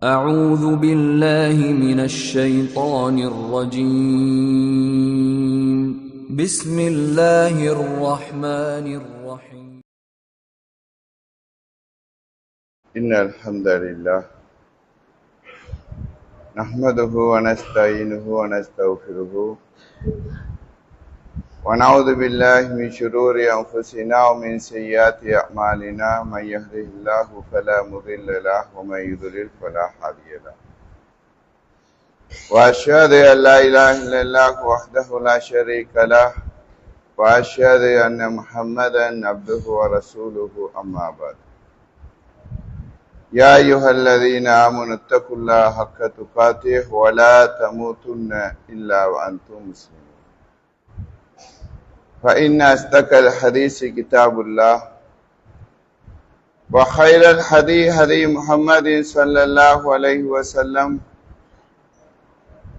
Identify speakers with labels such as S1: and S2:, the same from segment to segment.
S1: أعوذ بالله من الشيطان الرجيم بسم الله الرحمن الرحيم
S2: إن الحمد لله نحمده ونستعينه ونستغفره ونعوذ بالله من شرور أنفسنا ومن سيئات أعمالنا من يهده الله فلا مضل له ومن يضلل فلا هادي له وأشهد أن لا إله إلا الله وحده لا شريك له وأشهد أن محمدا عبده ورسوله أما بعد يا أيها الذين آمنوا اتقوا الله حق تقاته ولا تموتن إلا وأنتم مسلمون فإن أصدق الحديث كتاب الله وخير الهدي هدي محمد صلى الله عليه وسلم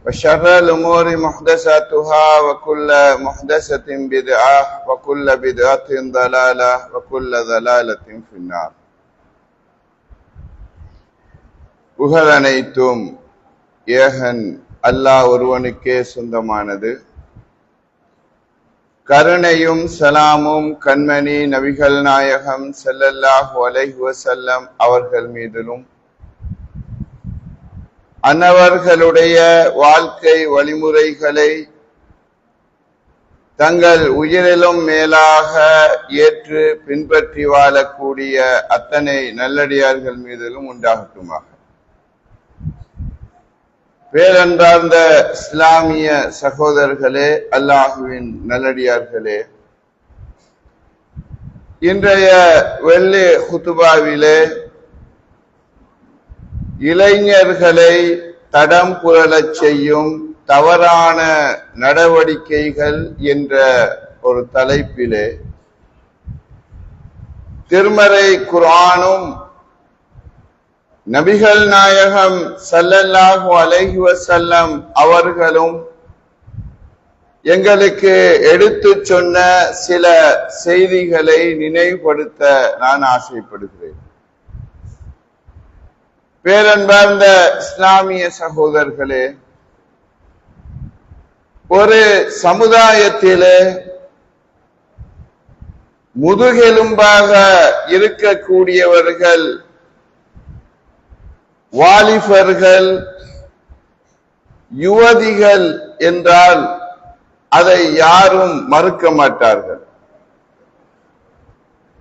S2: وشر الأمور محدثاتها وكل محدثة بدعة وكل بدعة ضلالة وكل ضلالة في النار. புகழ் அனைத்தும் ஏகன் அல்லாஹ் ஒருவனுக்கே சொந்தமானது. கருணையும் சலாமும் கண்மணி நபிகள் நாயகம் ஸல்லல்லாஹு அலைஹி வஸல்லம் அவர்கள் மீதிலும் அன்னவர்களுடைய வாழ்க்கை வழிமுறைகளை தங்கள் உயிரிலும் மேலாக ஏற்று பின்பற்றி வாழக்கூடிய அத்தனை நல்லடியார்கள் மீதிலும் உண்டாகட்டுமாக. பேரன்பார்ந்த இஸ்லாமிய சகோதரர்களே, அல்லாஹுவின் நல்லடியார்களே, இன்றைய வெள்ளி குத்துபாவிலே இளைஞர்களை தடம் புரளச் செய்யும் தவறான நடவடிக்கைகள் என்ற ஒரு தலைப்பிலே திருமறை குர்ஆனும் நபிகள் நாயகம் ஸல்லல்லாஹு அலைஹி வஸல்லம் அவர்களும் எங்களுக்கு எடுத்து சொன்ன சில செய்திகளை நினைவுபடுத்த நான் ஆசைப்படுகிறேன். பேரன்பார்ந்த இஸ்லாமிய சகோதரர்களே, ஒரு சமுதாயத்திலே முதுகெலும்பாக இருக்கக்கூடியவர்கள் வாலிபர்கள், யுவதிகள் என்றால் அதை யாரும் மறுக்க மாட்டார்கள்.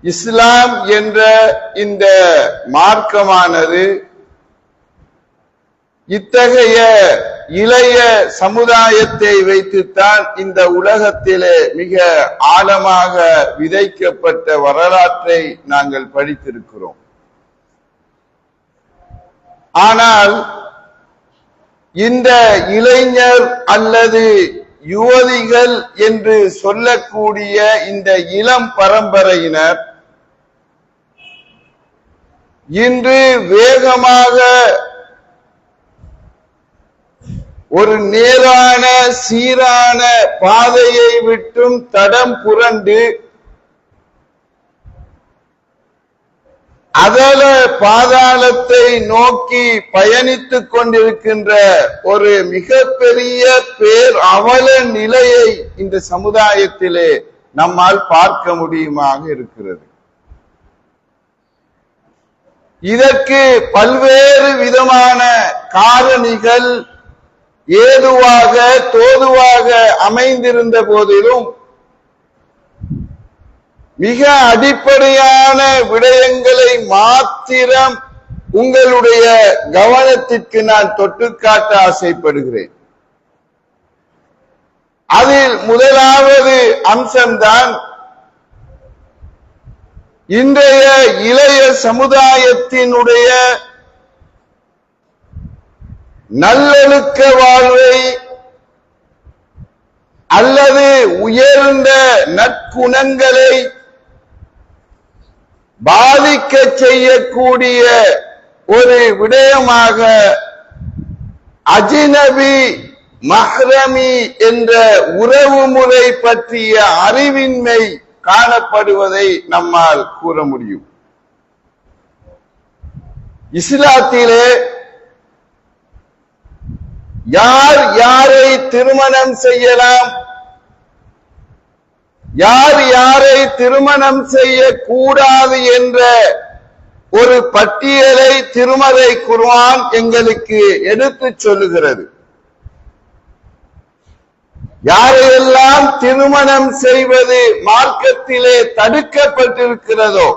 S2: இஸ்லாம் என்ற இந்த மார்க்கமானது இத்தகைய இளைய சமுதாயத்தை வைத்துத்தான் இந்த உலகத்திலே மிக ஆழமாக விதைக்கப்பட்ட வரலாற்றை நாங்கள் படித்திருக்கிறோம். ஆனால் இந்த இளைஞர் அல்லது யுவதிகள் என்று சொல்லக்கூடிய இந்த இளம் பரம்பரையினர் இன்று வேகமாக ஒரு நேரான சீரான பாதையை விட்டும் தடம் புரண்டு அதல பாதாளத்தை நோக்கி பயணித்துக் கொண்டிருக்கின்ற ஒரு மிகப்பெரிய பேர் அவல நிலையை இந்த சமுதாயத்திலே நம்மால் பார்க்க முடியுமாக இருக்கிறது. இதற்கு பல்வேறு விதமான காரணிகள் ஏதுவாக தோதுவாக அமைந்திருந்த போதிலும் மிக அடிப்படையான விடயங்களை மாத்திரம் உங்களுடைய கவனத்திற்கு நான் தொட்டுக்காட்ட ஆசைப்படுகிறேன். அதில் முதலாவது அம்சம்தான் இன்றைய இளைய சமுதாயத்தினுடைய நல்லொழுக்க வாழ்வை அல்லது உயர்ந்த நற்குணங்களை பாதிக்க செய்யக்கூடிய ஒரு விடயமாக அஜ்னபி மஹ்ரமி என்ற உறவு முறை பற்றிய அறிவின்மை காணப்படுவதை நம்மால் கூற முடியும். இஸ்லாத்திலே யார் யாரை திருமணம் செய்யலாம், யார் யாரை திருமணம் செய்யக்கூடாது என்ற ஒரு பட்டியலை திருமறை குர்ஆன் எங்களுக்கு எடுத்துச் சொல்லுகிறது. யாரையெல்லாம் திருமணம் செய்வது மார்க்கத்திலே தடுக்கப்பட்டிருக்கிறதோ,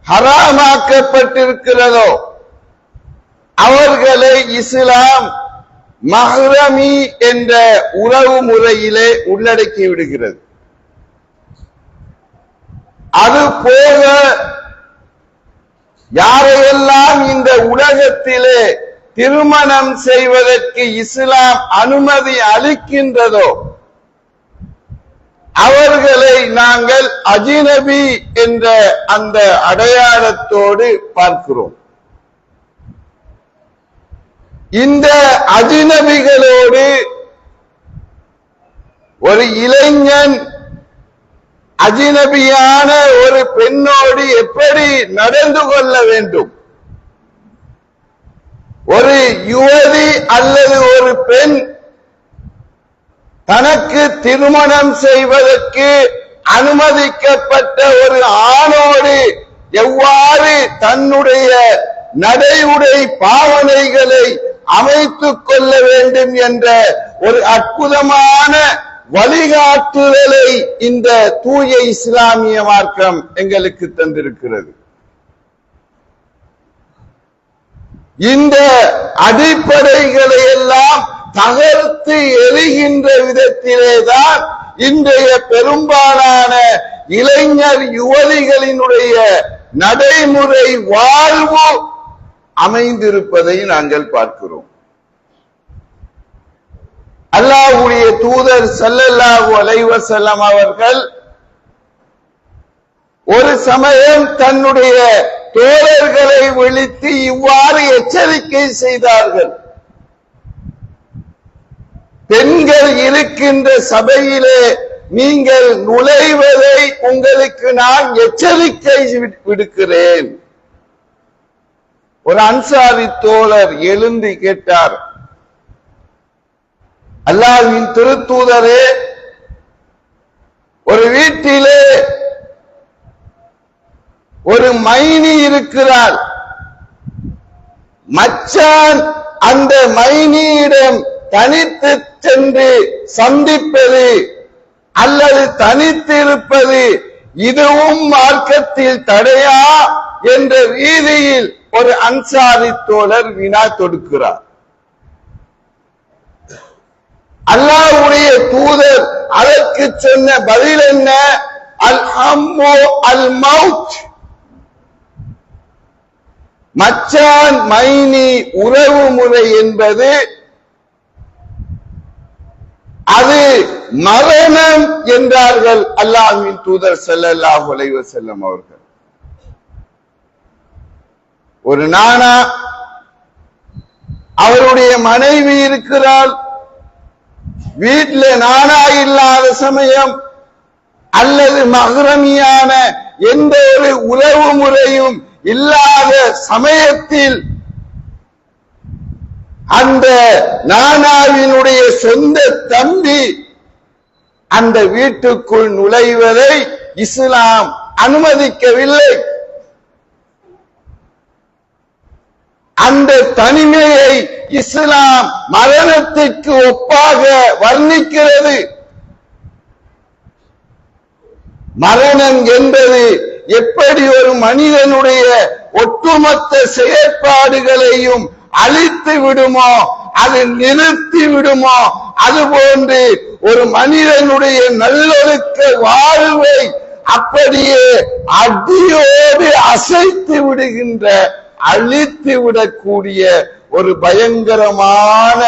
S2: ஹராமாக்கப்பட்டிருக்கிறதோ, அவர்களை இஸ்லாம் மஹ்ரமி என்ற உறவு முறையிலே உள்ளடக்கி விடுகிறது. அது போக யாரையெல்லாம் இந்த உலகத்திலே திருமணம் செய்வதற்கு இஸ்லாம் அனுமதி அளிக்கின்றதோ அவர்களை நாங்கள் அஜ்னபி என்ற அந்த அடையாளத்தோடு பார்க்கிறோம். இந்த அஜ்னபிகளோடு ஒரு இளைஞன் அஜ்னபியான ஒரு பெண்ணோடு எப்படி நடந்து கொள்ள வேண்டும், ஒரு யுவதி அல்லது ஒரு பெண் தனக்கு திருமணம் செய்வதற்கு அனுமதிக்கப்பட்ட ஒரு ஆணோடு எவ்வாறு தன்னுடைய நடைமுறை பாவனைகளை அமைத்துக் கொள்ள வேண்டும் என்ற ஒரு அற்புதமான வழிகாட்டுதலை இந்த தூய இஸ்லாமிய மார்க்கம் எங்களுக்கு தந்திருக்கிறது. இந்த அடிப்படைகளை எல்லாம் தகர்த்து எரிகின்ற விதத்திலேதான் இன்றைய பெரும்பாலான இளைஞர் யுவதிகளினுடைய நடைமுறை வாழ்வு அமைந்திருப்பதை நாங்கள் பார்க்கிறோம். அல்லாஹ்வுடைய தூதர் ஸல்லல்லாஹு அலைஹி வஸல்லம் அவர்கள் ஒரு சமயம் தன்னுடைய தோழர்களை விழித்து இவ்வாறு எச்சரிக்கை செய்தார்கள். பெண்கள் இருக்கின்ற சபையிலே நீங்கள் நுழைவதை உங்களுக்கு நான் எச்சரிக்கை விடுக்கிறேன். ஒரு அன்சாரி தோழர் எழுந்து கேட்டார், அல்லாஹ்வின் திருத்தூதரே, ஒரு வீட்டிலே ஒரு மைனி இருக்கிறார். மச்சான் அந்த மைனியிடம் தனித்து சென்று சந்திப்பது அல்லது தனித்திருப்பது இதுவும் மார்க்கத்தில் தடையா என்ற ரீதியில் ஒரு அன்சாரி தோழர் வினா தொடுக்கிறார். அல்லாஹ்வுடைய தூதர் அதற்கு சொன்ன பதில் என்ன? அல் ஹம்மு அல் மவுத். மச்சான் மைனி உறவு முறை என்பது அது மரணம் என்றார்கள் அல்லாஹ்வின் தூதர் ஸல்லல்லாஹு அலைஹி வஸல்லம் அவர்கள். ஒரு நானா அவருடைய மனைவி இருக்கிறாள், வீட்டில் நானா இல்லாத சமயம் அல்லது மஹ்ரமியான எந்த ஒரு உறவு முறையும் இல்லாத சமயத்தில் அந்த நானாவினுடைய சொந்த தம்பி அந்த வீட்டுக்குள் நுழைவதை இஸ்லாம் அனுமதிக்கவில்லை. அந்த தனிமையை இஸ்லாம் மரணத்திற்கு ஒப்பாக வர்ணிக்கிறது. மரணம் என்பது எப்படி ஒரு மனிதனுடைய ஒட்டுமொத்த செயற்பாடுகளையும் அழித்து விடுமோ, அது நிறுத்தி விடுமோ, அதுபோன்று ஒரு மனிதனுடைய நல்லொழுக்க வாழ்வை அப்படியே அடியோடு அசைத்து விடுகின்ற, அழித்து விடக்கூடிய ஒரு பயங்கரமான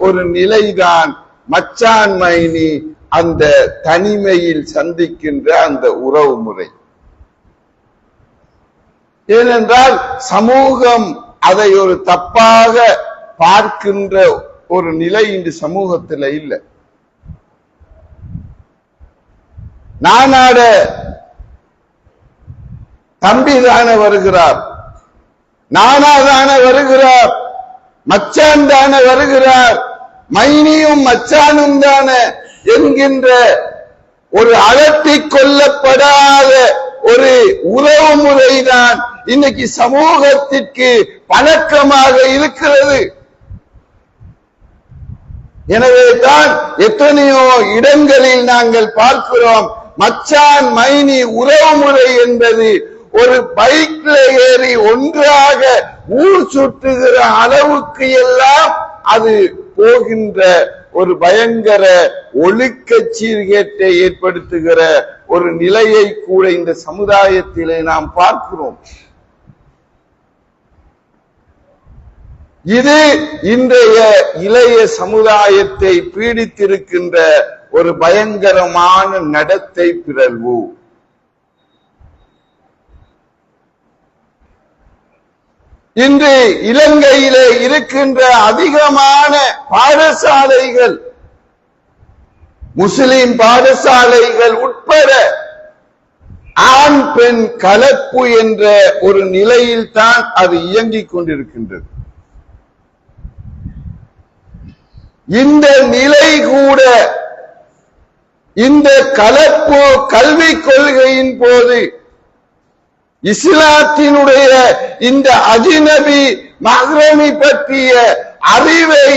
S2: ஒரு நிலைதான் மச்சான் மைனி அந்த தனிமையில் சந்திக்கின்ற அந்த உறவு முறை. ஏனென்றால் சமூகம் அதை ஒரு தப்பாக பார்க்கின்ற ஒரு நிலை இன்று சமூகத்தில் இல்லை. நானாட தம்பி தானே வருகிறார், நானா தானே வருகிறார், மச்சான் தானே வருகிறார், மைனியும் மச்சானும் தானே என்கின்ற ஒரு அலட்டிக் கொள்ளப்படாத ஒரு உறவு முறைதான் இன்னைக்கு சமூகத்திற்கு பழக்கமாக இருக்கிறது. எனவே தான் எத்தனையோ இடங்களில் நாங்கள் பார்க்கிறோம், மச்சான் மைனி உறவு முறை என்பது ஒரு பைக்ல ஏறி ஒன்றாக ஊர் சுற்றுகிற அளவுக்கு எல்லாம் அது போகின்ற ஒரு பயங்கர ஒழுக்க சீர்கேட்டை ஏற்படுத்துகிற ஒரு நிலையை கூட இந்த சமுதாயத்திலே நாம் பார்க்கிறோம். இது இன்றைய இளைய சமுதாயத்தை பீடித்திருக்கின்ற ஒரு பயங்கரமான நடத்தை பிறழ்வு. இன்று இலங்கையிலே இருக்கின்ற அதிகமான பாடசாலைகள், முஸ்லிம் பாடசாலைகள் உட்பட ஆண் பெண் கலப்பு என்ற ஒரு நிலையில் தான் அது இயங்கிக் கொண்டிருக்கின்றது. இந்த நிலை கூட இந்த கலப்பு கல்விக் கொள்கையின் போது இஸ்லாத்தினுடைய இந்த அஜ்னபி மஹ்ரமி பற்றிய அறிவை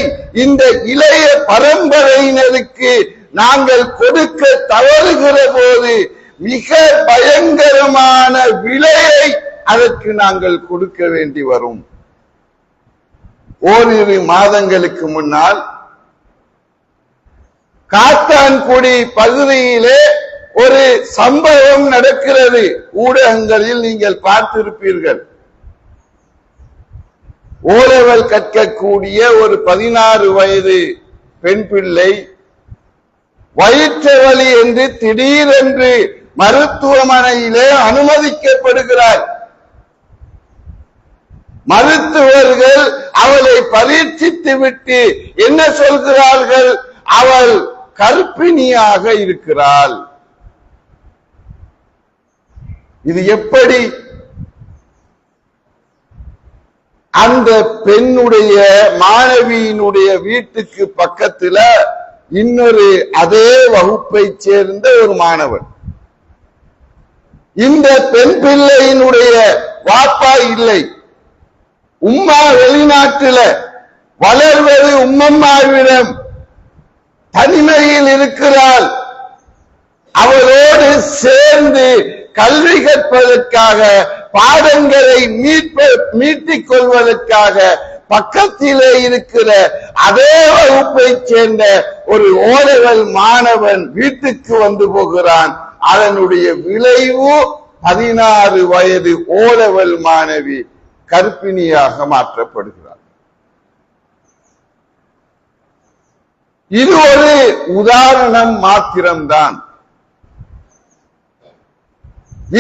S2: இந்த இளைய பரம்பரையினருக்கு நாங்கள் கொடுக்க தவறுகிற போது மிக பயங்கரமான விலையை அதற்கு நாங்கள் கொடுக்க வேண்டி வரும். ஓரிரு மாதங்களுக்கு முன்னால் காத்தான்குடி பகுதியிலே ஒரு சம்பவம் நடக்கிறது. ஊடகங்களில் நீங்கள் பார்த்திருப்பீர்கள். ஓலவல் கற்கக்கூடிய ஒரு 16 வயது பெண் பிள்ளை வயிற்று வலி என்று திடீரென்று மருத்துவமனையிலே அனுமதிக்கப்படுகிறார். மருத்துவர்கள் அவளை பரீட்சித்து விட்டு என்ன சொல்கிறார்கள்? அவள் கர்ப்பிணியாக இருக்கிறாள். இது எப்படி? அந்த பெண்ணுடைய மாணவியினுடைய வீட்டுக்கு பக்கத்துல இன்னொரு அதே வகுப்பை சேர்ந்த ஒரு மாணவன். இந்த பெண் பிள்ளையினுடைய வாப்பா இல்லை, உம்மா வெளிநாட்டுல வளர்வது உம்மம்மாவிடம் தனிமையில் இருக்கிறாள். அவளோடு சேர்ந்து கல்வி கற்பதற்காக பாடங்களை மீட்டிக் கொள்வதற்காக பக்கத்திலே இருக்கிற அதே வகுப்பை சேர்ந்த ஒரு ஓலவல் மாணவன் வீட்டுக்கு வந்து போகிறான். அதனுடைய விளைவு 16 வயது ஓலவல் மாணவி கர்ப்பிணியாக மாற்றப்படுகிறார். இது ஒரு உதாரணம் மாத்திரம்தான்.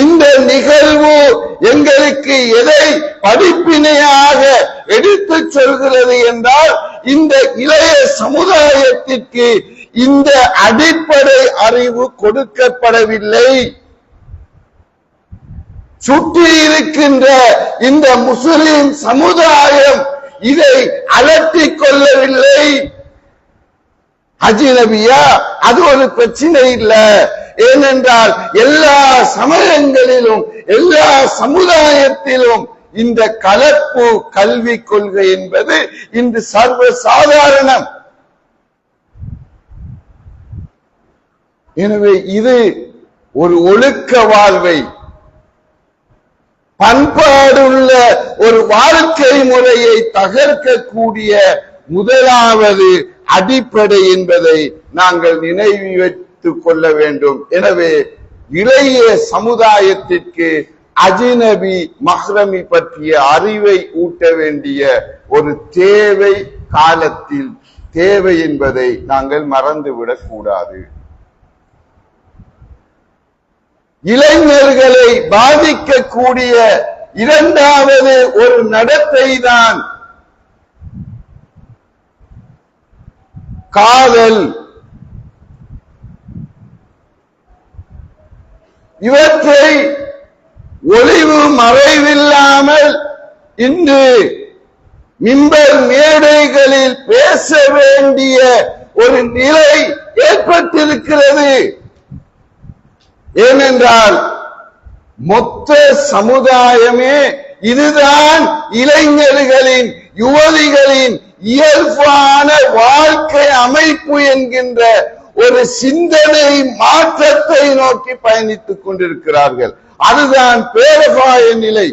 S2: இந்த நிகழ்வு எங்களுக்கு எதை படிப்பினையாக எடுத்துச் சொல்கிறது என்றால், இந்த இளைய சமுதாயத்திற்கு இந்த அடிப்படை அறிவு கொடுக்கப்படவில்லை. சுற்றி இருக்கின்ற இந்த முஸ்லிம் சமுதாயம் இதை அலட்டிக் கொள்ளவில்லை. அஜ்னபியா அது ஒரு பிரச்சனை இல்லை. ஏனென்றால் எல்லா சமயங்களிலும் எல்லா சமுதாயத்திலும் இந்த கலப்பு கல்வி கொள்கை என்பது இன்று சர்வ சாதாரணம். எனவே இது ஒரு ஒழுக்க வாழ்வை, பண்பாடுள்ள ஒரு வாழ்க்கை முறையை தகர்க்கக்கூடிய முதலாவது அடிப்படை என்பதை நாங்கள் நினைவு வைத்துக் கொள்ள வேண்டும். எனவே இளைய சமுதாயத்திற்கு அஜ்னபி மஹ்ரமி பற்றிய அறிவை ஊட்ட வேண்டிய ஒரு தேவை காலத்தில் தேவை என்பதை நாங்கள் மறந்துவிடக் கூடாது. இளைஞர்களை பாதிக்கக்கூடிய இரண்டாவது ஒரு நடத்தை தான் காதல். இவற்றை ஒளிவு மறைவில்லாமல் இன்று மிம்பர் மேடைகளில் பேச வேண்டிய ஒரு நிலை ஏற்பட்டிருக்கிறது. ஏனென்றால் மொத்த சமுதாயமே இதுதான் இளைஞர்களின் யுவதிகளின் இயல்பான வாழ்க்கை அமைப்பு என்கின்ற ஒரு சிந்தனை மாற்றத்தை நோக்கி பயணித்துக் கொண்டிருக்கிறார்கள். அதுதான் பேரபாய நிலை.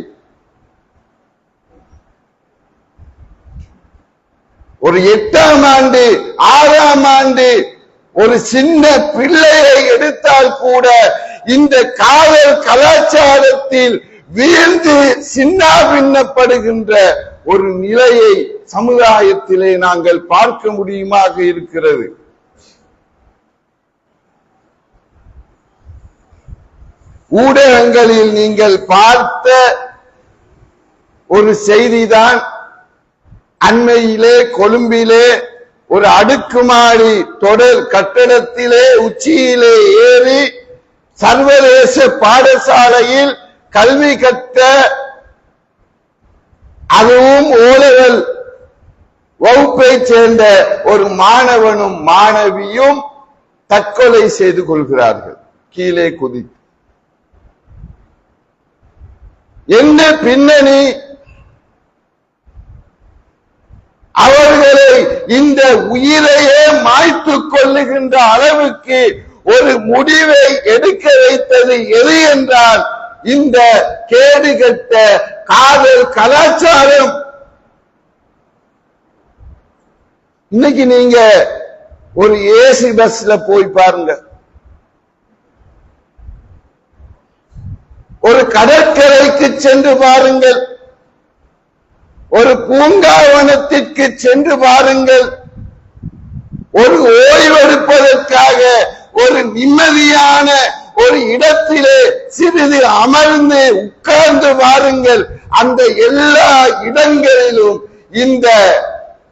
S2: ஒரு 8ஆம் ஆண்டு 6ஆம் ஆண்டு ஒரு சின்ன பிள்ளையை எடுத்தால் கூட இந்த காதல் கலாச்சாரத்தில் வீழ்ந்து சின்னாபின்னப்படுகின்ற ஒரு நிலையை சமுதாயத்திலே நாங்கள் பார்க்க முடியுமாக இருக்கிறது. ஊடகங்களில் நீங்கள் பார்த்த ஒரு செய்திதான், அண்மையிலே கொழும்பிலே ஒரு அடுக்குமாடி தொடர் கட்டடத்திலே உச்சியிலே ஏறி சர்வதேச பாடசாலையில் கல்வி கற்ற, அதுவும் ஓலெவல் வகுப்பை சேர்ந்த ஒரு மாணவனும் மாணவியும் தற்கொலை செய்து கொள்கிறார்கள் கீழே குதித்து. என்ன பின்னணி? அவர்களை இந்த உயிரையே மாய்த்துக் கொள்ளுகின்ற அளவுக்கு ஒரு முடிவை எடுக்க வைத்தது எது என்றால் இந்த கேடுகட்ட காதல் கலாச்சாரம். இன்னைக்கு நீங்க ஒரு ஏசி பஸ்ல போய் பாருங்க, ஒரு கடற்கரைக்கு சென்று பாருங்கள், ஒரு பூங்காவனத்திற்கு சென்று பாருங்கள், ஒரு ஓய்வெடுப்பதற்காக ஒரு நிம்மதியான ஒரு இடத்திலே சிறிது அமர்ந்து உட்கார்ந்து பாருங்கள். அந்த எல்லா இடங்களிலும் இந்த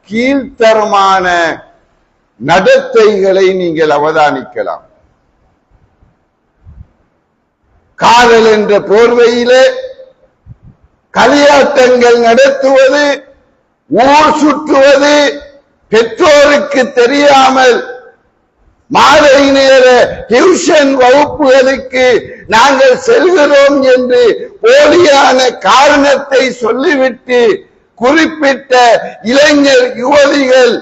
S2: கீழ்த்தரமான நடத்தைகளை நீங்கள் அவதானிக்கலாம். காதல் என்ற போர்வையிலே களியாட்டங்கள் நடத்துவது, ஊர் சுற்றுவது, பெற்றோருக்கு தெரியாமல் மாலை நேர டியூஷன் வகுப்புகளுக்கு நாங்கள் செல்கிறோம் என்று போலியான காரணத்தை சொல்லிவிட்டு குறிப்பிட்ட இளைஞர் யுவதிகள்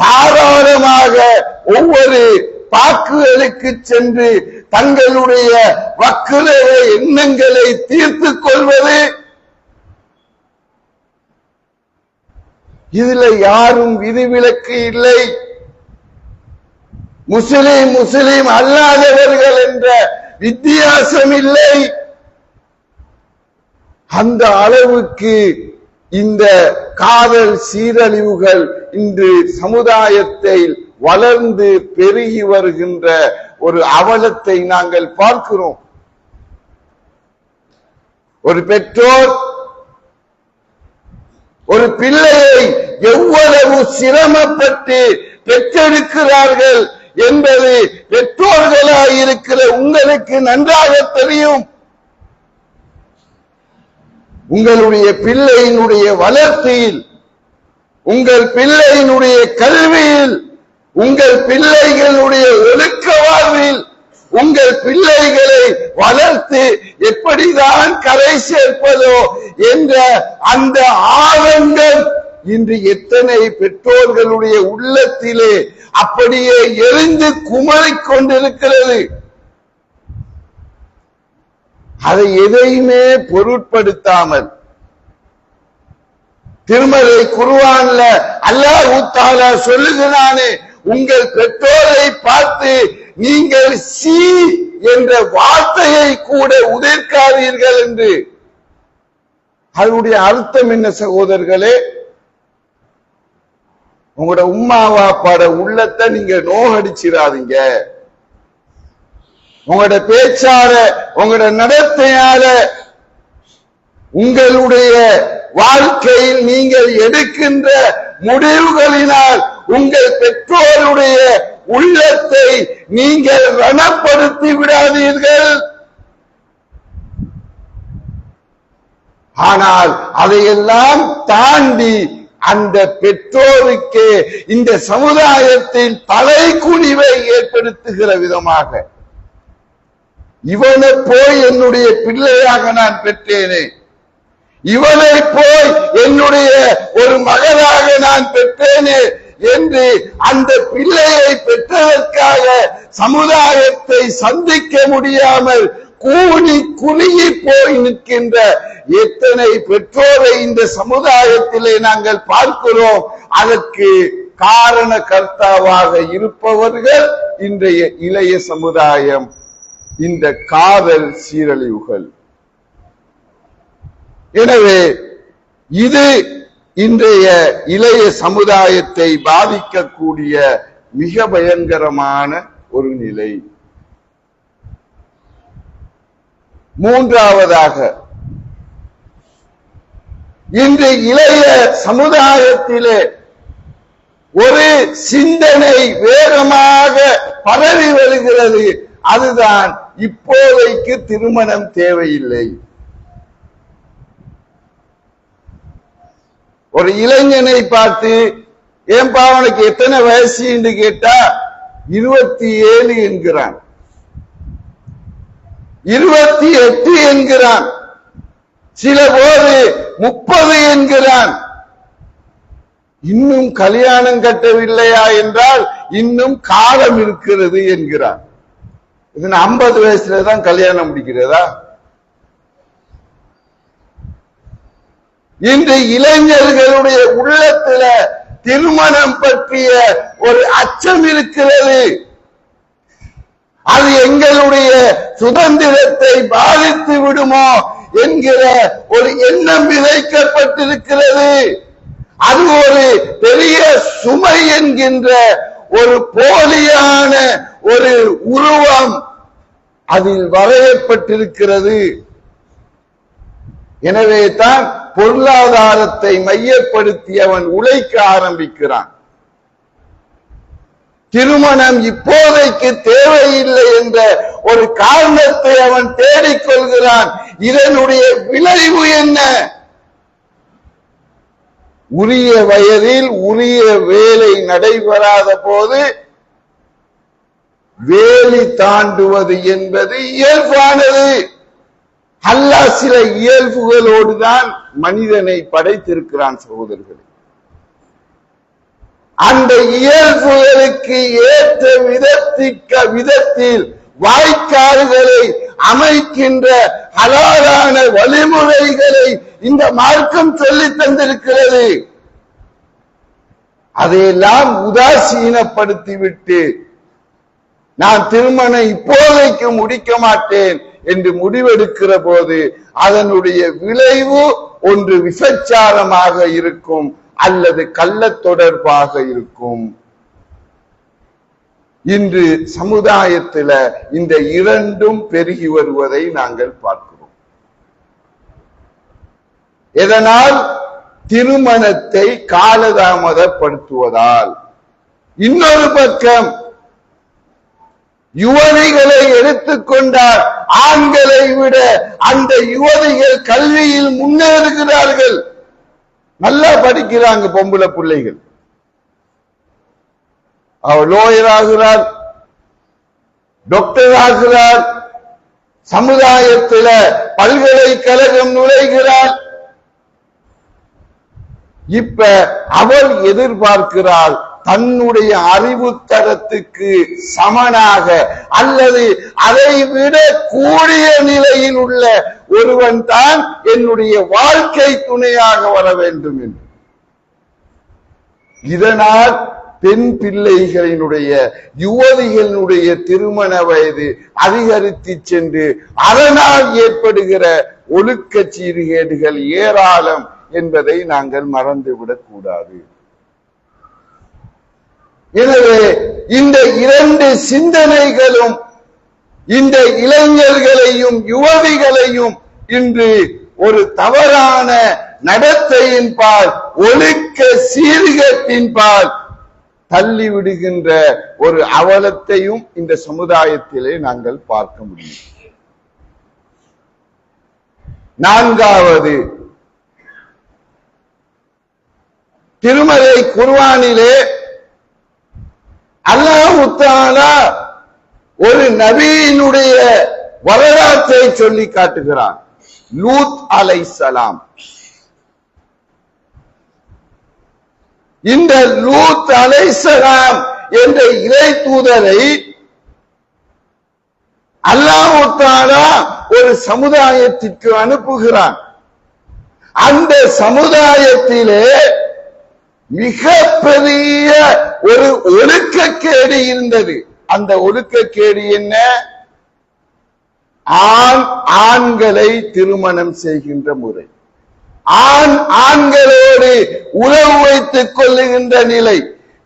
S2: தாராளமாக ஒவ்வொரு பாக்குகளுக்கு சென்று தங்களுடைய வக்குரக எண்ணங்களை தீர்த்துக் கொள்வது. இதுல யாரும் விதிவிலக்கு இல்லை. முஸ்லிம் அல்லாதவர்கள் என்ற வித்தியாசம் இல்லை. அந்த அளவுக்கு இந்த காதல் சீரழிவுகள் இன்று சமுதாயத்தை வளர்ந்து பெருகி வருகின்ற ஒரு அவலத்தை நாங்கள் பார்க்கிறோம். ஒரு பெற்றோர் ஒரு பிள்ளையை எவ்வளவு சிரமப்பட்டு பெற்றெடுக்கிறார்கள் என்பது பெற்றோர்களாக இருக்கிற உங்களுக்கு நன்றாக தெரியும். உங்களுடைய பிள்ளையினுடைய வளர்ச்சியில், உங்கள் பிள்ளையினுடைய கல்வியில், உங்கள் பிள்ளைகளுடைய ஒழுக்க வாழ்வில் உங்கள் பிள்ளைகளை வளர்த்து எப்படிதான் கரை சேர்ப்பதோ என்ற அந்த ஆழங்கள் இன்று எத்தனை பெற்றோர்களுடைய உள்ளத்திலே அப்படியே எரிந்து குமரிக் கொண்டிருக்கிறது. அதை எதையுமே பொருட்படுத்தாமல் திருமலை குர்ஆன்ல அல்லாஹ் தஆலா சொல்லுகிறானே, உங்கள் பெற்றோரை பார்த்து நீங்கள் சி என்ற வார்த்தையை கூட உதிர்க்காதீர்கள் என்று. அதனுடைய அர்த்தம் என்ன சகோதரர்களே? உங்களோட உம்மா வாப்பாட உள்ளத்தை நீங்க நோகடிச்சிடாதீங்க. உங்களோட பேச்சால, உங்களோட நடத்தையால, உங்களுடைய வாழ்க்கையில் நீங்கள் எடுக்கின்ற முடிவுகளினால் உங்கள் பெற்றோருடைய உள்ளத்தை நீங்கள் ரணப்படுத்தி விடாதீர்கள். ஆனால் அதையெல்லாம் தாண்டி அந்த பெற்றோருக்கு இந்த சமுதாயத்தில் தலைக்குனிவை ஏற்படுத்துகிற விதமாக, இவனை போய் என்னுடைய பிள்ளையாக நான் பெற்றேனே, இவனை போய் என்னுடைய ஒரு மகனாக நான் பெற்றேனே என்று அந்த பிள்ளையை பெற்றதற்காக சமுதாயத்தை சந்திக்க முடியாமல் கூனி குறுகி போய் நிற்கின்ற எத்தனை பெற்றோரை இந்த சமுதாயத்திலே நாங்கள் பார்க்கிறோம். அதற்கு காரண கர்த்தாவாக இருப்பவர்கள் இன்றைய இளைய சமுதாயம், இந்த காதல் சீரழிவுகள். எனவே இது இன்றைய இளைய சமுதாயத்தை பாதிக்கக்கூடிய மிக பயங்கரமான ஒரு நிலை. மூன்றாவதாக, இன்று இளைய சமுதாயத்திலே ஒரு சிந்தனை வேகமாக பரவி வருகிறது. அதுதான் இப்போதைக்கு திருமணம் தேவையில்லை. ஒரு இளைஞனை பார்த்து ஏன்பா அவனுக்கு எத்தனை வயசு என்று கேட்டா 27 என்கிறான், 28 என்கிறான், சில போது 30 என்கிறான். இன்னும் கல்யாணம் கட்டவில்லையா என்றால் இன்னும் காலம் இருக்கிறது என்கிறான். இது 50 வயசுலதான் கல்யாணம் முடிக்கிறதா? இன்று இளைஞர்களுடைய உள்ளத்துல திருமணம் பற்றிய ஒரு அச்சம் இருக்கிறது. அது எங்களுடைய சுதந்திரத்தை பாதித்து விடுமோ என்கிற ஒரு எண்ணம் விதைக்கப்பட்டிருக்கிறது. அது ஒரு பெரிய சுமை என்கின்ற ஒரு போலியான ஒரு உருவம் அதில் வரையப்பட்டிருக்கிறது. எனவே தான் பொருளாதாரத்தை மையப்படுத்தி அவன் உழைக்க ஆரம்பிக்கிறான். திருமணம் இப்போதைக்கு தேவையில்லை என்ற ஒரு காரணத்தை அவன் தேடிக்கொள்கிறான். இதனுடைய விளைவு என்ன? உரிய வயதில் உரிய வேலை நடைபெறாத போது வேலி தாண்டுவது என்பது இயல்பானது. அல்லாஹ் சில இயல்புகளோடு தான் மனிதனை படைத்திருக்கிறான் சகோதரர்களே. அந்த இயல்புகளுக்கு ஏற்ற விதத்தில் வாய்க்கால்களை அமைக்கின்ற ஹலாலான வழிமுறைகளை இந்த மார்க்கம் சொல்லி தந்திருக்கிறது. அதையெல்லாம் உதாசீனப்படுத்திவிட்டு நான் திருமணம் இப்போதைக்கு முடிக்க மாட்டேன் என்று முடிவெடுக்கிற போது அதனுடைய விளைவு ஒன்று விபச்சாரமாக இருக்கும் அல்லது கள்ள தொடர்பாக இருக்கும். இன்று சமுதாயத்தில் இந்த இரண்டும் பெருகி வருவதை நாங்கள் பார்க்கிறோம். இதனால் திருமணத்தை காலதாமதப்படுத்துவதால், இன்னொரு பக்கம் யுவதிகளை எடுத்துக்கொண்டால் ஆண்களை விட அந்த யுவதிகள் கல்வியில் முன்னேறுகிறார்கள். நல்லா படிக்கிறாங்க பொம்பளை பிள்ளைகள். அவர் லோயர் ஆகிறார், டாக்டர் ஆகிறார், சமுதாயத்தில் பல்கலைக்கழகம் நுழைகிறார். இப்ப அவள் எதிர்பார்க்கிறாள் தன்னுடைய அறிவு தரத்துக்கு சமனாக அல்லது அதை விட கூடிய நிலையில் உள்ள ஒருவன் தான் என்னுடைய வாழ்க்கை துணையாக வர வேண்டும் என்று. இதனால் பெண் பிள்ளைகளினுடைய யுவதிகளினுடைய திருமண வயது அதிகரித்து சென்று அதனால் ஏற்படுகிற ஒழுக்க சீர்கேடுகள் ஏராளம் என்பதை நாங்கள் மறந்துவிடக் கூடாது. எனவே இந்த இரண்டு சிந்தனைகளும் இந்த இளைஞர்களையும் யுவதிகளையும் இன்று ஒரு தவறான நடத்தையின் பால், ஒழுக்க சீர்கேட்டின் பால் தள்ளிவிடுகின்ற ஒரு அவலத்தையும் இந்த சமுதாயத்திலே நாங்கள் பார்க்க முடியும். நான்காவது, திருமலை குர்ஆனிலே அல்லாஹ் தஆலா ஒரு நபியினுடைய வரலாற்றை சொல்லி காட்டுகிறான். லூத் அலைஹிஸ்ஸலாம். இந்த லூத் அலைஹிஸ்ஸலாம் என்ற இறை தூதரை அல்லாஹ் தஆலா ஒரு சமுதாயத்திற்கு அனுப்புகிறான். அந்த சமுதாயத்திலே மிக பெரிய ஒரு ஒழுக்கக்கேடு இருந்தது. அந்த ஒழுக்கக்கேடு என்ன? ஆண்களை திருமணம் செய்கின்ற முறை, ஆண்களோடு உறவு வைத்துக் கொள்ளுகின்ற நிலை,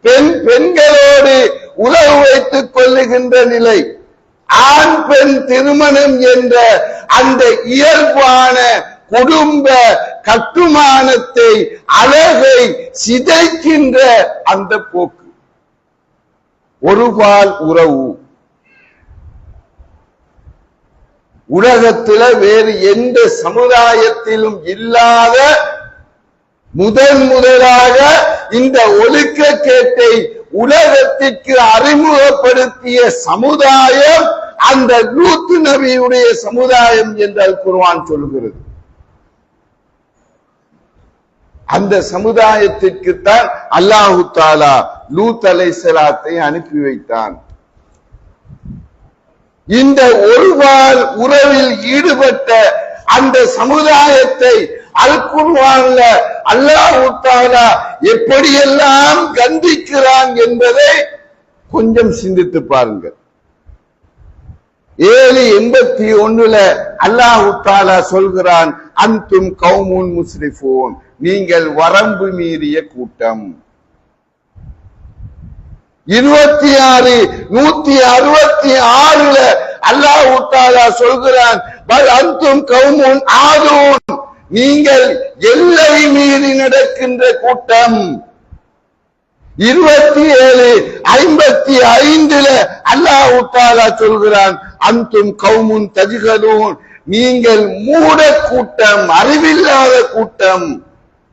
S2: பெண்களோடு உறவு வைத்துக் கொள்ளுகின்ற நிலை, ஆண் பெண் திருமணம் என்ற அந்த இயல்பான குடும்ப கட்டுமானத்தை, அழகை சிதைக்கின்ற அந்த போக்கு, ஒருபால் உறவு உலகத்தில் வேறு எந்த சமுதாயத்திலும் இல்லாத முதலாக இந்த ஒழுக்கக்கேட்டை உலகத்திற்கு அறிமுகப்படுத்திய சமுதாயம் அந்த லூத் நபியுடைய சமுதாயம் என்று குர்ஆன் சொல்கிறது. அந்த சமுதாயத்திற்குத்தான் அல்லாஹு தஆலா லூத் அலைஹிஸ்ஸலாத்தை அனுப்பி வைத்தான். இந்த ஒருவால் உறவில் ஈடுபட்ட அந்த சமுதாயத்தை அல் குர்ஆன்ல அல்லாஹ் தஆலா எப்படியெல்லாம் கண்டிக்கிறான் என்பதை கொஞ்சம் சிந்தித்து பாருங்கள். 7:81 அல்லாஹ் தஆலா சொல்கிறான், அன்தும் கௌமுன் முஸ்ரிஃபூன், நீங்கள் வரம்பு மீறிய கூட்டம். 166 அல்லாஹ் தஆலா சொல்கிறான், பல் அன்தும் கௌமுன் ஆதூன், நீங்கள் எல்லை மீறி நடக்கின்ற கூட்டம். 27:55 அல்லாஹ் தஆலா சொல்கிறான், அன்தும் கௌமுன் தஜ்ஹலூன், நீங்கள் மூட கூட்டம், அறிவில்லாத கூட்டம்.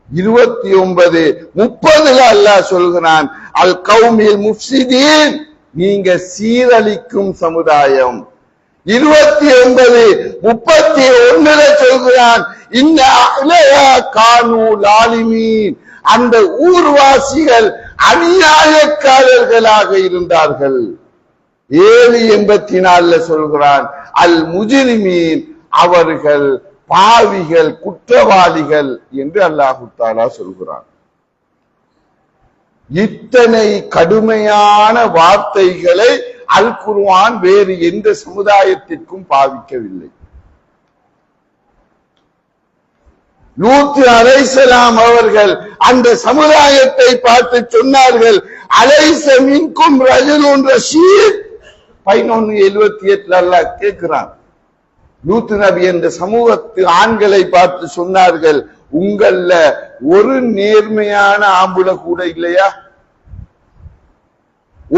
S2: 29:30 அல்லாஹ் சொல்கிறான், அல் கௌமில் முஃப்ஸிதீன், நீங்க சீரழிக்கும் சமுதாயம். 29:31 சொல்கிறான், இன்ன அஹ்லஹா கானூ லாலிமீன், அந்த ஊர்வாசிகள் அநியாயக்காரர்களாக இருந்தார்கள். 7:84 சொல்கிறான், அல் முஜ்ரிமீன், அவர்கள் பாவிகள், குற்றவாளிகள் என்று அல்லாஹ் தஆலா சொல்கிறான். இத்தனை கடுமையான வார்த்தைகளை அல் குர்ஆன் வேறு எந்த சமுதாயத்திற்கும் பாவிக்கவில்லை. லூத் அலைஹிஸ்ஸலாம் அவர்கள் அந்த சமுதாயத்தை பார்த்து சொன்னார்கள், அலைஸ மின்கும் ரஜுலுன் ரஷீத். 11:78 அல்லாஹ் கேட்கிறான். லூத் நபி என்ற சமூகத்து ஆண்களை பார்த்து சொன்னார்கள், உங்கள ஒரு நேர்மையான ஆம்புல கூட இல்லையா?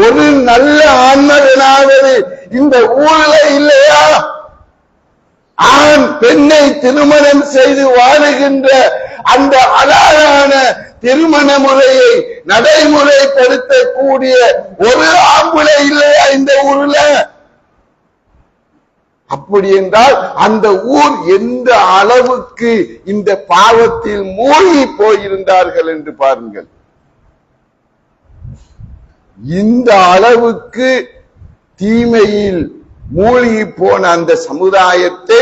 S2: ஒரு நல்ல ஆண்மகனாவது இந்த ஊர்ல இல்லையா? ஆண் பெண்ணை திருமணம் செய்து வாழுகின்ற அந்த அழகான திருமண முறையை நடைமுறைப்படுத்தக்கூடிய ஒரு ஆம்புல இல்லையா இந்த ஊர்ல? அப்படி என்றால் அந்த ஊர் எந்த அளவுக்கு இந்த பாவத்தில் மூழ்கி போயிருந்தார்கள் என்று பாருங்கள். இந்த அளவுக்கு தீமையில் மூழ்கி போன அந்த சமுதாயத்தை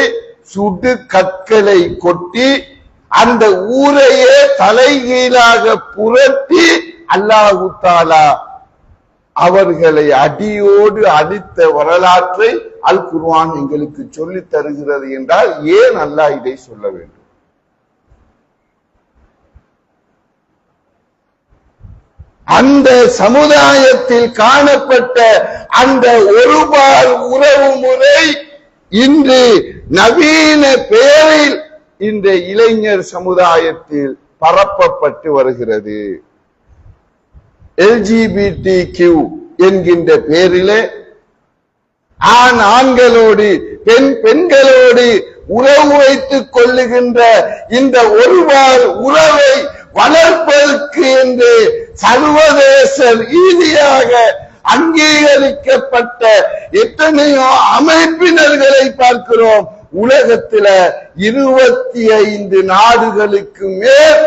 S2: சுடு கற்களை கொட்டி அந்த ஊரையே தலைகீழாக புரட்டி அல்லாஹ் தஆலா அவர்களை அடியோடு அழித்த வரலாற்றை அல் குர்ஆன் எங்களுக்கு சொல்லித் தருகிறது என்றால் ஏன் அல்லாஹ் இதை சொல்ல வேண்டும்? அந்த சமுதாயத்தில் காணப்பட்ட அந்த ஒருபால் உறவு முறை இன்று நவீன பெயரில் இந்த இளைஞர் சமுதாயத்தில் பரப்பப்பட்டு வருகிறது. LGBTQ என்கின்ற பெயரிலே ஆண்களோடு பெண்களோடு உறவு வைத்துக் கொள்ளுகின்ற இந்த ஒருவால் உறவை வளர்ப்பதற்கு என்று சர்வதேச ரீதியாக அங்கீகரிக்கப்பட்ட எத்தனையோ அமைப்பினர்களை பார்க்கிறோம். உலகத்தில் 25 நாடுகளுக்கு மேல்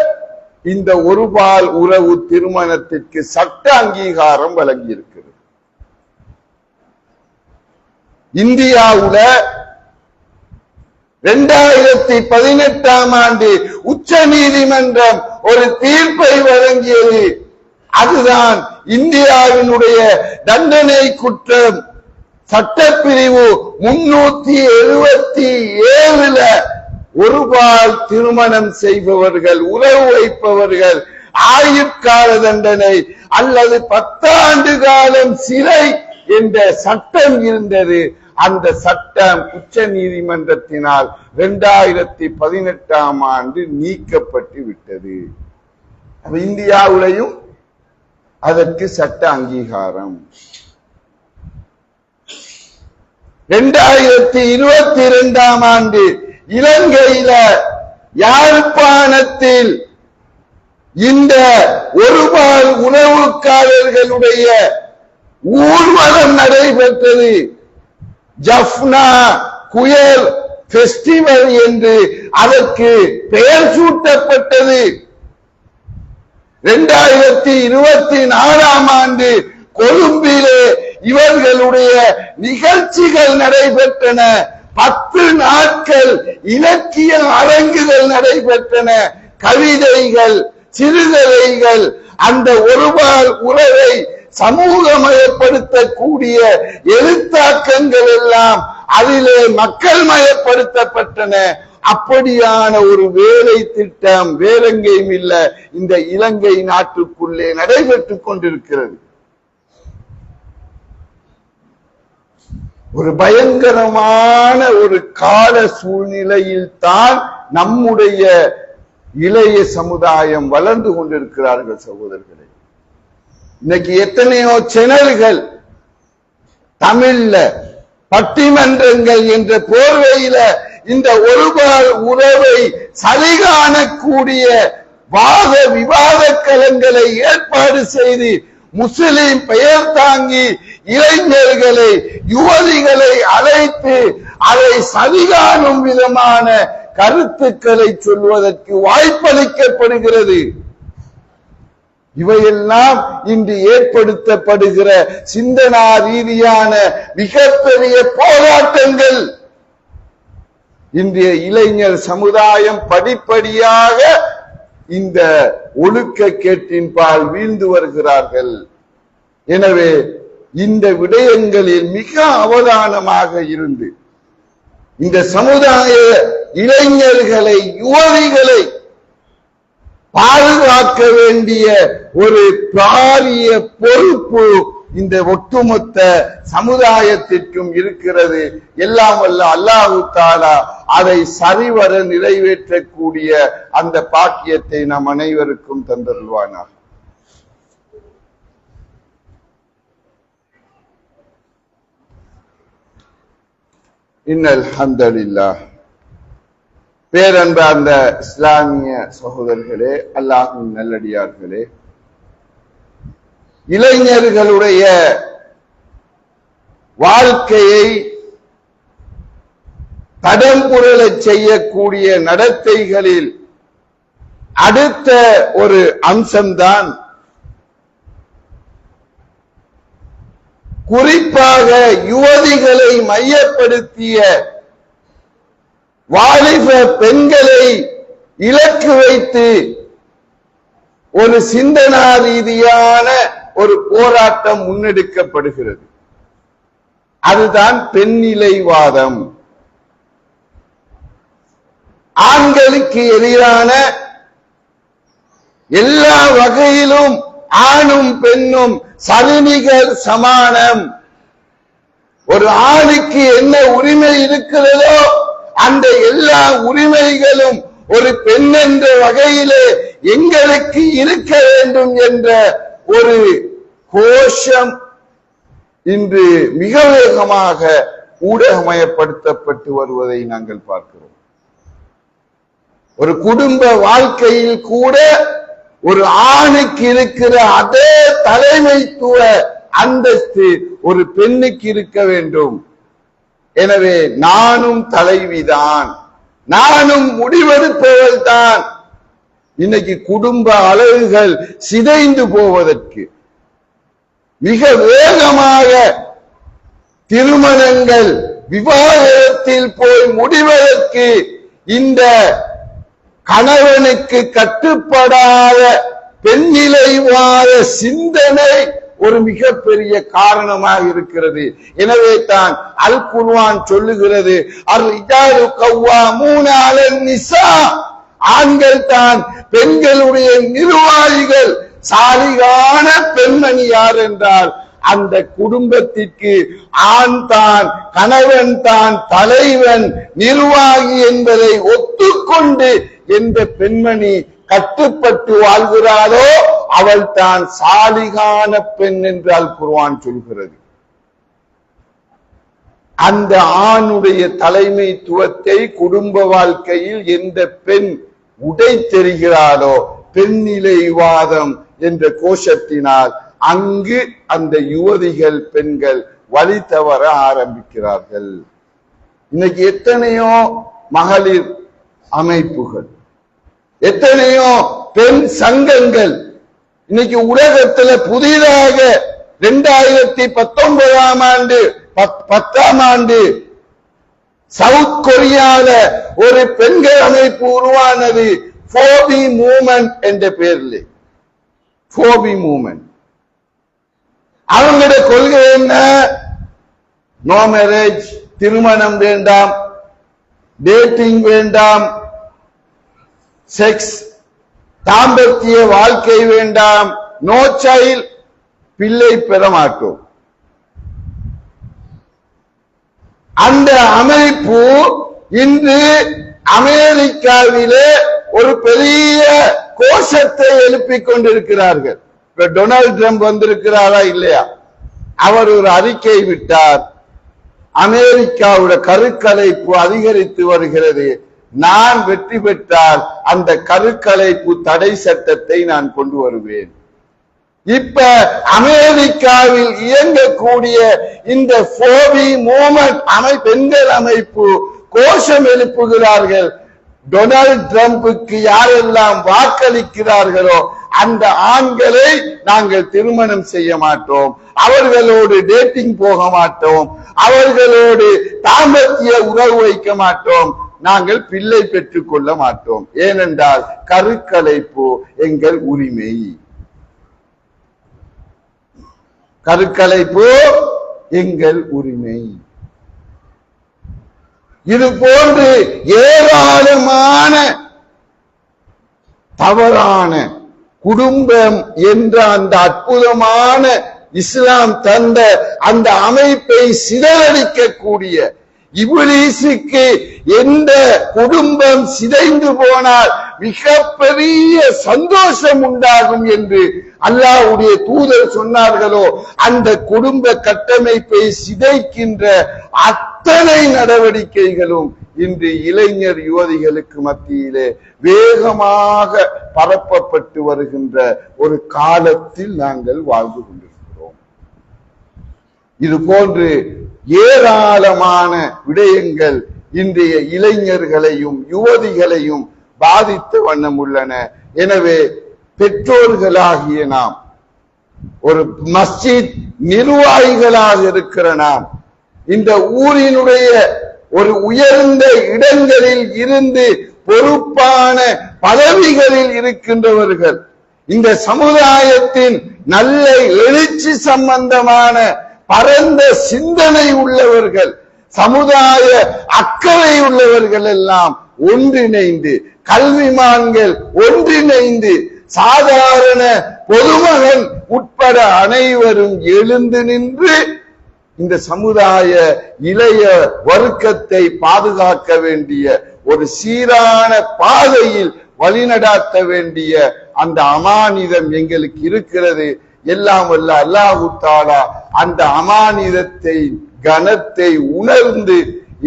S2: இந்த ஒருபால் உறவு திருமணத்திற்கு சட்ட அங்கீகாரம் வழங்கி இருக்கிறது. இந்தியாவுல 2018ஆம் ஆண்டு உச்ச நீதிமன்றம் ஒரு தீர்ப்பை வழங்கியது. அதுதான் இந்தியாவினுடைய தண்டனை குற்றம் சட்டப்பிரிவு 377 ஒருபால் திருமணம் செய்பவர்கள், உறவு வைப்பவர்கள் ஆயுட்கால தண்டனை அல்லது 10 ஆண்டு காலம் சிறை என்ற சட்டம் இருந்தது. அந்த சட்டம் உச்ச நீதிமன்றத்தினால் 2018ஆம் ஆண்டு நீக்கப்பட்டு விட்டது. இந்தியாவிலையும் அதற்கு சட்ட அங்கீகாரம். 2022ஆம் ஆண்டு இலங்கையில யாழ்ப்பாணத்தில் இந்த ஒருபால் உறவுக்காரர்களுடைய ஊர்வலம் நடைபெற்றது. ஜப்னா குயல் பெஸ்டிவல் என்று அதற்கு பெயர் சூட்டப்பட்டது. 2024ஆம் ஆண்டு கொழும்பிலே இவர்களுடைய நிகழ்ச்சிகள் நடைபெற்றன. 10 நாட்கள் இலக்கிய அரங்குகள் நடைபெற்றன. கவிதைகள், சிறுகதைகள், அந்த ஒருபால் உறவை சமூகமயப்படுத்தக்கூடிய எழுத்தாக்கங்கள் எல்லாம் அதிலே மக்கள் மயப்படுத்தப்பட்டன. அப்படியான ஒரு வேலை திட்டம் வேறெங்கேயும் இல்ல, இந்த இலங்கை நாட்டுக்குள்ளே நடைபெற்றுக் கொண்டிருக்கிறது. ஒரு பயங்கரமான ஒரு கால சூழ்நிலையில் தான் நம்முடைய இளைய சமுதாயம் வளர்ந்து கொண்டிருக்கிறார்கள். சகோதரர்களே, இன்னைக்கு எத்தனையோ சேனல்கள் தமிழ்ல பட்டிமன்றங்கள் என்ற போர்வையில இந்த ஒருபால் உறவை சரிகாணக்கூடிய வாத விவாத களங்களை ஏற்பாடு செய்து முஸ்லிம் பெயர் தாங்கி இளைஞர்களை, யுவதிகளை அழைத்து அதை சரிகாணும் விதமான கருத்துக்களை சொல்வதற்கு வாய்ப்பளிக்கப்படுகிறது. இவையெல்லாம் இன்று ஏற்படுத்தப்படுகிற சிந்தனா ரீதியான மிகப்பெரிய போராட்டங்கள். இன்றைய இளைஞர் சமுதாயம் படிப்படியாக இந்த ஒழுக்க கேட்டின்பால் வீழ்ந்து வருகிறார்கள். எனவே இந்த விடயங்களில் மிக அவதானமாக இருந்து இந்த சமுதாய இளைஞர்களை, யுவதிகளை பாதுகாக்க வேண்டிய ஒரு பாரிய பொறுப்பு இந்த ஒட்டுமொத்த சமுதாயத்திற்கும் இருக்கிறது. எல்லாம் வல்ல அல்லாஹ் தஆலா அதை சரிவர நிறைவேற்றக்கூடிய அந்த பாக்கியத்தை நம் அனைவருக்கும் தந்தருள்வானாக. இன்னல் ஹம்தலில்லாஹ். பேரன்பார்ந்த இஸ்லாமிய சகோதரர்களே, அல்லாஹ்வின் நல்லடியார்களே, இளைஞர்களுடைய வாழ்க்கையை தடம்புரளச் செய்யக்கூடிய நடத்தைகளில் அடுத்த ஒரு அம்சம்தான் குறிப்பாக யுவதிகளை மையப்படுத்திய வாலிப பெண்களை இலக்கு வைத்து ஒரு சிந்தனா ரீதியான ஒரு போராட்டம் முன்னெடுக்கப்படுகிறது. அதுதான் பெண்ணிலைவாதம். ஆண்களுக்கு எதிரான எல்லா வகையிலும் ஆணும் பெண்ணும் சரிநிகர் சமானம். ஒரு ஆணுக்கு என்ன உரிமை இருக்கிறதோ அந்த எல்லா உரிமைகளும் ஒரு பெண் என்ற வகையிலே எங்களுக்கு இருக்க வேண்டும் என்ற ஒரு கோஷம் இன்று மிக வேகமாக ஊடகமயப்படுத்தப்பட்டு வருவதை நாங்கள் பார்க்கிறோம். ஒரு குடும்ப வாழ்க்கையில் கூட ஒரு ஆணுக்கு இருக்கிற அதே தலைமைத்துவ அந்தஸ்து ஒரு பெண்ணுக்கு இருக்க வேண்டும். எனவே நானும் தலைவிதான், நானும் முடிவெடுப்பவள் தான். இன்னைக்கு குடும்ப அழகுகள் சிதைந்து போவதற்கு, மிக வேகமாக திருமணங்கள் விவாகரத்தில் போய் முடிவதற்கு இந்த கணவனுக்கு கட்டுப்படாத பெண்ணிலைவாத சிந்தனை ஒரு மிகப்பெரிய காரணமாக இருக்கிறது. எனவே தான் அல் குர்ஆன் சொல்லுகிறது, அர்-ரிஜாலு கவ்வாமூன அலன் நிஸா, ஆண்கள் தான் பெண்களுடைய நிர்வாகிகள். சாலிகான பெண்மணி யார் என்றால் அந்த குடும்பத்திற்கு ஆண் தான், கணவன் தான் தலைவன், நிர்வாகி என்பதை ஒத்துக்கொண்டு எந்த பெண்மணி கட்டுப்பட்டு வாழ்கிறாளோ அவள் தான் சாலிகான பெண் என்று அல் குர்ஆன் சொல்கிறது. அந்த ஆணுடைய தலைமைத்துவத்தை குடும்ப வாழ்க்கையில் எந்த பெண் உடைத்தெறிகிறாளோ பெண்ணிலைவாதம் என்ற கோஷத்தினால் அங்கு அந்த யுவதிகள் பெண்கள் வழி தவற ஆரம்பிக்கிறார்கள். இன்னைக்கு எத்தனையோ மகளிர் அமைப்புகள், எத்தனையோ பெண் சங்கங்கள் இன்னைக்கு உலகத்துல புதிதாக 2019ஆம் ஆண்டு 10ஆம் ஆண்டு சவுத் கொரியால ஒரு பெண்கள் அமைப்பு உருவானது, ஃபோபி மூவ்மெண்ட் என்ற பெயரில். ஃபோபி மூவ்மெண்ட் அவங்களுடைய கொள்கை என்ன? நோ மேரேஜ், திருமணம் வேண்டாம், டேட்டிங் வேண்டாம், செக்ஸ் தாம்பத்திய வாழ்க்கை வேண்டாம், நோ சைல்ட், பிள்ளை பெற மாட்டோம். அந்த அமைப்பு இன்று அமெரிக்காவிலே ஒரு பெரிய கோஷத்தை எழுப்பிக் கொண்டிருக்கிறார்கள். இப்ப டொனால்ட் ட்ரம்ப் வந்திருக்கிறாரா இல்லையா? அவர் ஒரு அறிக்கை விட்டார், அமெரிக்காவுடைய கருக்கலைப்பு அதிகரித்து வருகிறது, நான் வெற்றி பெற்றால் அந்த கருக்கலைப்பு தடை சட்டத்தை நான் கொண்டு வருவேன். இப்ப அமெரிக்காவில் இயங்கக்கூடிய இந்த ஃபோபி மூவ்மெண்ட் பெண்கள் அமைப்பு கோஷம் எழுப்புகிறார்கள். டொனால்ட் ட்ரம்புக்கு யாரெல்லாம் வாக்களிக்கிறார்களோ அந்த ஆண்களை நாங்கள் திருமணம் செய்ய மாட்டோம், அவர்களோடு டேட்டிங் போக மாட்டோம், அவர்களோடு தாம்பத்திய உறவு வைக்க மாட்டோம், நாங்கள் பிள்ளை பெற்றுக் கொள்ள மாட்டோம். ஏனென்றால் கருக்கலைப்பு எங்கள் உரிமை. கருக்கலைப்பு எங்கள் உரிமை. இது போன்று ஏராளமான தவறான குடும்பம் என்ற அந்த அற்புதமான இஸ்லாம் தந்த அந்த அமைப்பை சிதறடிக்கக்கூடிய இப்லீசுக்கு எந்த குடும்பம் சிதைந்து போனால் மிகப்பெரிய சந்தோஷம் உண்டாகும் என்று அல்லாஹ்வுடைய தூதர் சொன்னார்களோ அந்த குடும்ப கட்டமைப்பை சிதைக்கின்ற அத்தனை நடவடிக்கைகளும் இன்று இளைஞர் யுவதிகளுக்கு மத்தியிலே வேகமாக பரப்பப்பட்டு வருகின்ற ஒரு காலத்தில் நாங்கள் வாழ்ந்து கொண்டிருக்கிறோம். இது போன்று ஏராளமான விடயங்கள் இன்றைய இளைஞர்களையும் யுவதிகளையும் பாதித்த வண்ணம் உள்ளன. எனவே பெற்றோர்களாகிய நாம், ஒரு மஸ்ஜித் நிர்வாகிகளாக இருக்கிற நாம், இந்த ஊரினுடைய ஒரு உயர்ந்த இடங்களில் இருந்து பொறுப்பான பதவிகளில் இருக்கின்றவர்கள், இந்த சமுதாயத்தின் நல்ல எழுச்சி சம்பந்தமான பரந்த சிந்தனை உள்ளவர்கள், சமுதாய அக்கறை உள்ளவர்கள் எல்லாம் ஒன்றிணைந்து, கல்விமான்கள் ஒன்றிணைந்து, சாதாரண பொதுமகன் உட்பட அனைவரும் எழுந்து நின்று இந்த சமுதாய இளைய வர்க்கத்தை பாதுகாக்க வேண்டிய ஒரு சீரான பாதையில் வழிநடாத்த வேண்டிய அந்த அமானிதம் எங்களுக்கு இருக்கிறது. எல்லாம் வல்ல அல்லாஹ் தஆலா அந்த அமானிதத்தை கனத்தை உணர்ந்து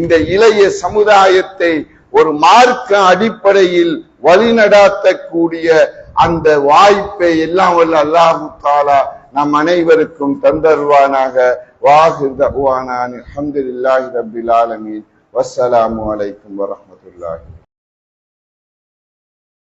S2: இந்த இளைய சமுதாயத்தை ஒரு மார்க்க அடிப்படையில் வழிநடாத்தக்கூடிய அந்த வாய்ப்பை எல்லாம் வல்ல அல்லாஹு தஆலா நம் அனைவருக்கும் தந்தருவானாக. வாஹிர் தஅவானா அல்ஹம்துலில்லாஹி ரப்பில் ஆலமீன். வஸ்ஸலாமு அலைக்கும் வரஹ்மத்துல்லாஹி.